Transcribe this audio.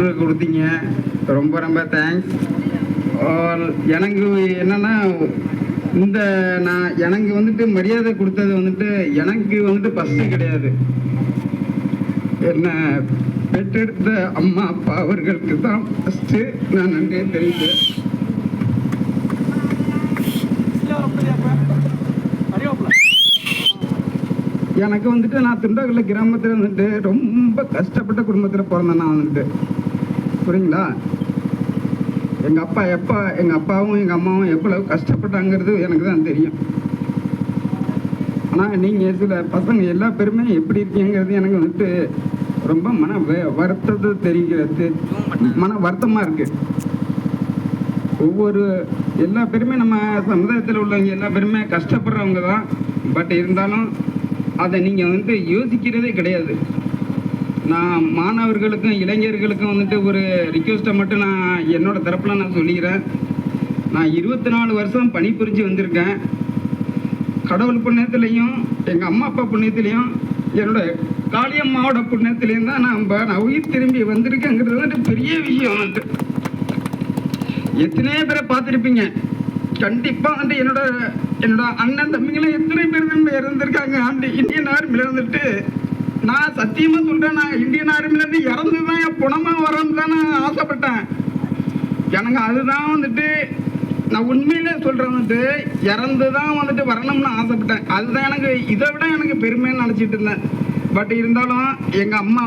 வாய்ப்பு கொடுத்தீங்க, ரொம்ப ரொம்ப தேங்க்ஸ். எனக்கு என்னன்னா, எனக்கு வந்துட்டு மரியாதை கொடுத்தது வந்துட்டு எனக்கு வந்துட்டு ஃபஸ்ட்டு கிடையாது. என்ன பெற்றெடுத்த அம்மா அப்பா அவர்களுக்கு தான் ஃபஸ்ட்டு நான் நன்றியை தெரிவித்தேன். எனக்கு வந்துட்டு நான் திண்டகல்ல கிராமத்தில் வந்துட்டு ரொம்ப கஷ்டப்பட்ட குடும்பத்தில் பிறந்தேன். நான் வந்துட்டு புரியுங்களா, எங்கள் அப்பாவும் எங்கள் அம்மாவும் எவ்வளவு கஷ்டப்பட்டாங்கிறது எனக்கு தான் தெரியும். ஆனால் நீங்கள் சில பசங்க எல்லா பேருமே எப்படி இருக்கீங்கிறது எனக்கு வந்துட்டு ரொம்ப வருத்தத்தை தெரிகிறது, வருத்தமாக இருக்குது. எல்லா பேருமே நம்ம சமுதாயத்தில் உள்ளவங்க எல்லா பேருமே கஷ்டப்படுறவங்க தான். பட் இருந்தாலும் அதை நீங்கள் வந்துட்டு யோசிக்கிறதே கிடையாது. நான் மாணவர்களுக்கும் இளைஞர்களுக்கும் வந்துட்டு ஒரு ரிக்வெஸ்ட்டை மட்டும் நான் என்னோட தரப்பில் நான் சொல்லிக்கிறேன். நான் 24 வருஷம் பணிபுரிஞ்சு வந்திருக்கேன். கடவுள் புண்ணியத்துலேயும் எங்கள் அம்மா அப்பா புண்ணியத்துலேயும் என்னோட காளியம்மாவோட புண்ணியத்துலேயும் தான் நான் உயிர் திரும்பி வந்திருக்கேங்கிறது வந்துட்டு பெரிய விஷயம். வந்துட்டு எத்தனையோ பேரை பார்த்துருப்பீங்க. கண்டிப்பாக வந்துட்டு என்னோட அண்ணன் தம்பிங்களும் எத்தனை பேர் இறந்துருக்காங்க இந்தியன் ஆர்மியில் வந்துட்டு. நான் சத்தியமாக சொல்கிறேன், நான் இந்தியன் ஆர்மிலேருந்து இறந்து தான் என் புணமாக வரணும்னு தான் நான் ஆசைப்பட்டேன். எனக்கு அதுதான் வந்துட்டு நான் உண்மையிலே சொல்கிறேன், வந்துட்டு இறந்து தான் வந்துட்டு வரணும்னு ஆசைப்பட்டேன். அதுதான் எனக்கு இதை விட எனக்கு பெருமைன்னு நினச்சிட்டு இருந்தேன். பட் இருந்தாலும் எங்கள் அம்மா